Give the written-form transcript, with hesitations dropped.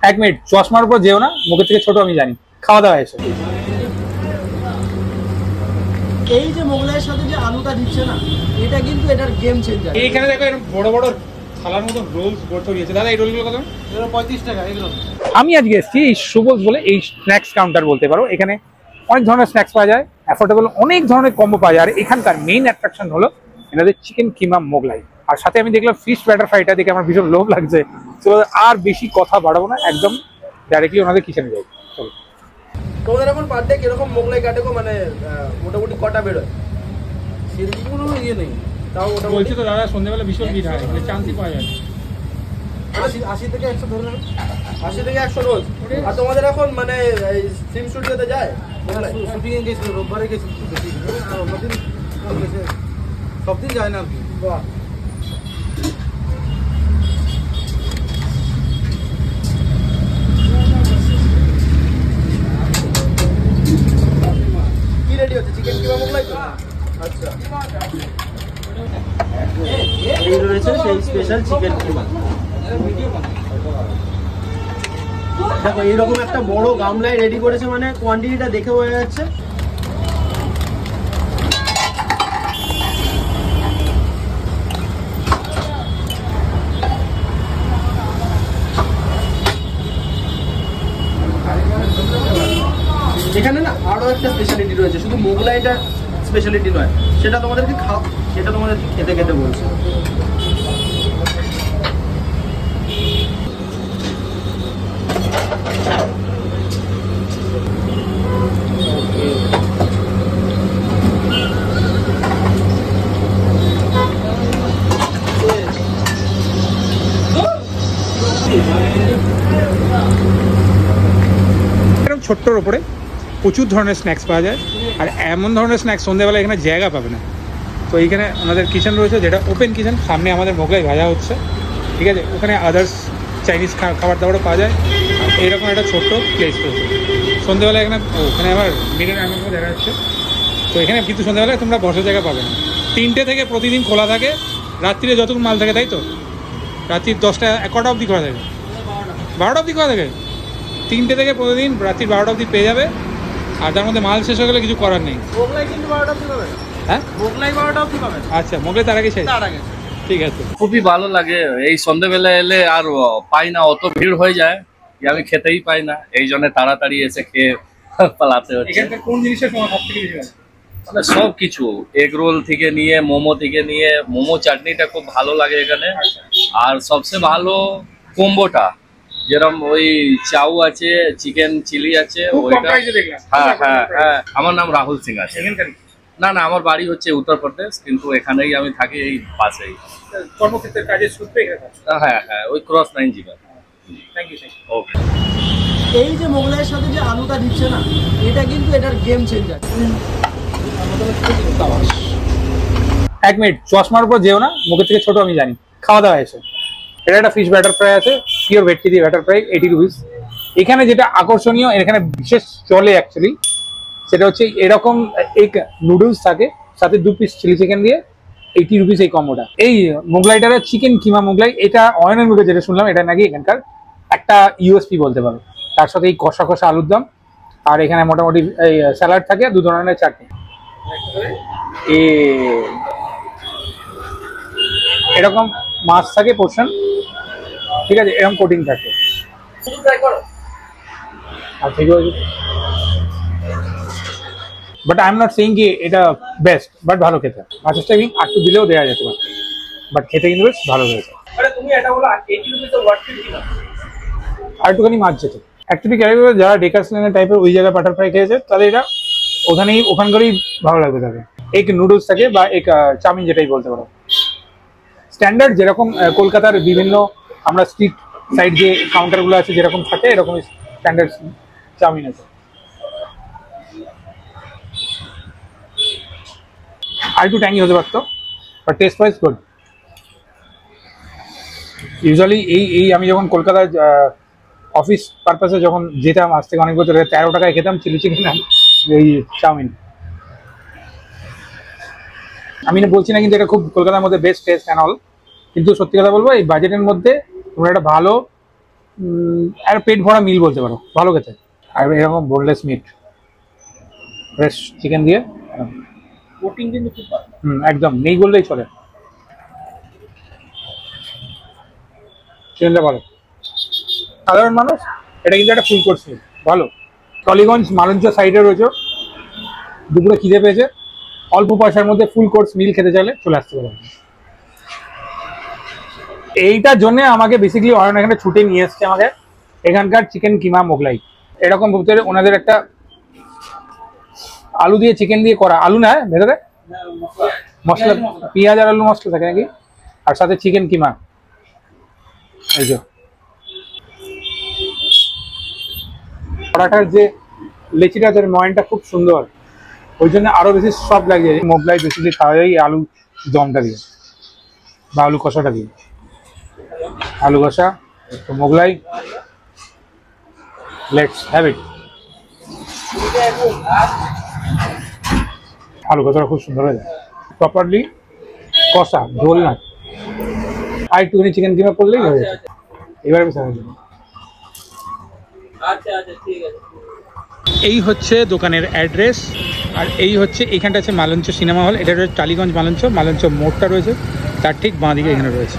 এক মিনিট, চশমার উপর যেও না, মুখের থেকে ছোট আমি জানি। খাওয়া দাওয়া এসে এই যে মোগলাইয়ের সাথে যে আলুটা দিচ্ছে না, এটা কিন্তু এটার গেম চেঞ্জার। এইখানে দেখো এরকম বড় বড় থালার মতো রোলস গড়তে দিয়েছে। দাদা এই রোলগুলো কত? 35 টাকা এগুলো। আমি আজকে এসেছি এই সুবোধ বলে এই স্ন্যাক্স কাউন্টার বলতে পারো। এখানে অনেক ধরনের স্ন্যাক্স পাওয়া যায়, অ্যাফোর্ডেবল অনেক ধরনের কম্বো পাওয়া যায়। আর এখানকার মেইন অ্যাট্রাকশন হলো এনাদের চিকেন কিমা মোগলাই। আর সাথে আমি দেখলাম ফিশ ব্যাটার ফ্রাইটা দেখে আমার ভীষণ লোভ লাগছে। তো আর বেশি কথা বাড়াবো না, একদম ডাইরেক্টলি ওনাদের কিচেনে যাই। চলো। তোমাদের এখন পার ডে কিরকম মোগলাই কাটে গো? মানে মোটামুটি কটা বেরোয়? সেরকম কোনো ইয়ে নেই, তাও মোটামুটি বলছি তো দাদা সন্ধ্যেবেলা ভীষণ ভিড় হয়, মানে চান্সই পাওয়া যায়। 80 থেকে 100 ধরে নেবে, 80 থেকে 100 রোজ। আর তোমাদের এখন মানে ফিল্ম স্টুডিওতে যায় শুটিং এ গেছিল, রোববারে গেছিল, আর অন্যদিন সব দিন যায় না আর কি। বাহ, কি রেডি হচ্ছে? চিকেন কিমা মোগলাই তো? আচ্ছা, এই রয়েছে সেই স্পেশাল চিকেন কিমা। দেখো এইরকম একটা বড় গামলায় রেডি করেছে, মানে কোয়ান্টিটিটা দেখে বোঝা যাচ্ছে। এখানে না আরো একটা স্পেশালিটি রয়েছে, শুধু মোগলাইটা স্পেশালিটি নয়, সেটা তোমাদেরকে খেতে খেতে বলছে। ছোট্টর ওপরে প্রচুর ধরনের স্ন্যাক্স পাওয়া যায়। আর এমন ধরনের স্ন্যাক্স সন্ধ্যেবেলা এখানে জায়গা পাবে না। তো এইখানে আমাদের কিচেন রয়েছে, যেটা ওপেন কিচেন। সামনে আমাদের মোগলাই ভাজা হচ্ছে, ঠিক আছে। ওখানে আদার্স চাইনিজ খাবার দাবারও পাওয়া যায়। এইরকম একটা ছোট্ট প্লেস রয়েছে সন্ধ্যেবেলা এখানে। ওখানে আবার মিডল আমের দেখা যাচ্ছে। তো এখানে কিন্তু সন্ধ্যেবেলায় তোমরা বসার জায়গা পাবে না। 3টে থেকে প্রতিদিন খোলা থাকে, রাত্রিরে যতক্ষণ মাল থাকে, তাই তো? রাত্রি 10টা কটা অবধি খোলা থাকে? 12টা অবধি খোলা থাকে। 3টে থেকে প্রতিদিন রাত্রি 12টা অবধি পেয়ে যাবে। আর তার মধ্যে মাল শেষ হয়ে গেলে কিছু করার নেই। মোগলাই কিন্তু 12টা অবধি পাবে। হ্যাঁ, মোগলাই 12টা অবধি পাবে। আচ্ছা, মোগলাই তার আগে শেষ? তার আগে। ঠিক আছে, খুবই ভালো লাগে। এই সন্ধ্যেবেলা এলে আর পাই না, অত ভিড় হয়ে যায় যে আমি খেতেই পাই না। এই জন্য তাড়াতাড়ি এসে খেয়ে পালাতে হচ্ছে। এখানকার কোন জিনিসের সময় সবথেকে বেশি ভালো? মানে সব কিছু, এগ রোল থেকে নিয়ে মোমো থেকে নিয়ে, মোমো চাটনিটা খুব ভালো লাগে এখানে। আর সবচেয়ে ভালো কম্বোটা, যেরকম ওই চাউ আছে, চিকেন চিলি আছে, ওইটা। হ্যাঁ হ্যাঁ হ্যাঁ, আমার নাম রাহুল সিং আছে। না না, আমার বাড়ি হচ্ছে উত্তরপ্রদেশ, কিন্তু এখানেই আমি থাকি, এই পাশেই। কর্মক্ষেত্রের কাজের সূত্রে এখানে? হ্যাঁ হ্যাঁ, ওই ক্রস 9 জিবা। Thank you. ওকে। এই যে মোগলাইয়ের সাথে যে আলুটা দিচ্ছে না, এটা কিন্তু এটার গেম চেঞ্জার। এক মিনিট, চশমার উপর যেও না, মুখের থেকে ছোট আমি জানি। খাওয়া দাওয়া এসে এটা একটা ফিশ ব্যাটার ফ্রাই আছে, পিওর ভেটকি দিয়ে ব্যাটার ফ্রাই, 80 রুপিস। এখানে যেটা আকর্ষণীয়, এখানে বিশেষ চলে অ্যাকচুয়ালি, সেটা হচ্ছে এরকম এক নুডলস থাকে, সাথে 2 পিস চিলি চিকেন দিয়ে 80 রুপিস এই কম্বোটা। এই মোগলাইটার চিকেন কিমা মোগলাই, এটা অয়নের মুখে যেটা শুনলাম, এটা নাকি এখানকার একটা ইউএসপি বলতে পারো। তার সাথে এই কষা কষা আলুর দম, আর এখানে মোটামুটি এই স্যালাড থাকে, 2 ধরনের চাটনি। এরকম মাছ থাকে পোর্শন, ঠিক আছে, এরকম কোটিং থাকে। আর ঠিক আছে, but I am not saying কি এটা বেস্ট, বাট ভালো খেতে। মাছের টাইমিং একটু দিলেও দেওয়া যেতে পারে, বাট খেতে কিন্তু বেশ ভালো হয়েছে। আর একটুখানি মাছ যেত অ্যাকচুয়ালি ক্যারিবে, যারা ডেকার্স লেনের টাইপের ওই জায়গায় বাটার ফ্রাই খেয়েছে, তাহলে এটা ওখানকারই ভালো লাগবে তাকে। এক নুডলস থাকে বা এক চাউমিন, যেটাই বলতে পারো। স্ট্যান্ডার্ড যেরকম কলকাতার বিভিন্ন আমরা স্ট্রিট সাইড যে কাউন্টারগুলো আছে যেরকম থাকে, এরকম স্ট্যান্ডার্ড চাউমিন আছে। আর একটু ট্যাঙ্গি হতে পারতো, but taste wise good. Usually এই আমি যখন কলকাতায় অফিস পারপাসে যখন যেতাম, আজ থেকে অনেক বছর, 13 টাকায় খেতাম চিলি চিকেন এই চাউমিন। আমি বলছি না কিন্তু এটা খুব কলকাতার মধ্যে বেস্ট টেস্ট অ্যান্ড অল, কিন্তু সত্যি কথা বলবো, এই বাজেটের মধ্যে তোমরা একটা ভালো আর পেট ভরা মিল বলতে পারো, ভালো খেতে। আর এরকম বোনলেস মিট, ফ্রেশ চিকেন দিয়ে, কোটিং কিন্তু খুব ভালো। একদম নেই বললেই চলে। চিকেনটা ভালো, সাধারণ মানুষ এটা কিন্তু একটা ফুল কোর্স মিল, ভালো। টলিগঞ্জ মালঞ্চ সাইডে রয়েছে, দুপুরে খিদে পেয়েছে, অল্প পয়সার মধ্যে ফুল কোর্স মিল খেতে চাইলে চলে আসতে পারে। এইটার জন্য আমাকে বেসিক্যালি অয়ন এখানে ছুটে নিয়ে এসছে আমাকে, এখানকার চিকেন কিমা মোগলাই। এরকম ভেতরে ওনাদের একটা আলু দিয়ে চিকেন দিয়ে করা, আলু না ভেতরে মশলা, পেঁয়াজ আর আলু মশলা থাকে নাকি, আর সাথে চিকেন কিমা। এই যে পরাঠার যে লেচিটা, তার ময়নটা খুব সুন্দর, ওই জন্য আরো বেশি সফট লাগে। মোগলাই বেসিক্যালি খাওয়া যায় আলু দমটা দিয়ে বা আলু কষাটা দিয়ে। আলু কষা তো মোগলাই, লেটস হ্যাভ ইট। আলু কষাটা খুব সুন্দর হয়ে যায়, প্রপারলি কষা, ঝোল না। আর একটুখানি চিকেন কিমা করলেই হয়ে যাবে। এবার আমি সাহায্য। এই হচ্ছে দোকানের অ্যাড্রেস, আর এই হচ্ছে এইখানটা আছে মালঞ্চ সিনেমা হল। এটা রয়েছে টালিগঞ্জ মালঞ্চ মোড়টা রয়েছে, তার ঠিক বাঁ দিকে এখানে রয়েছে।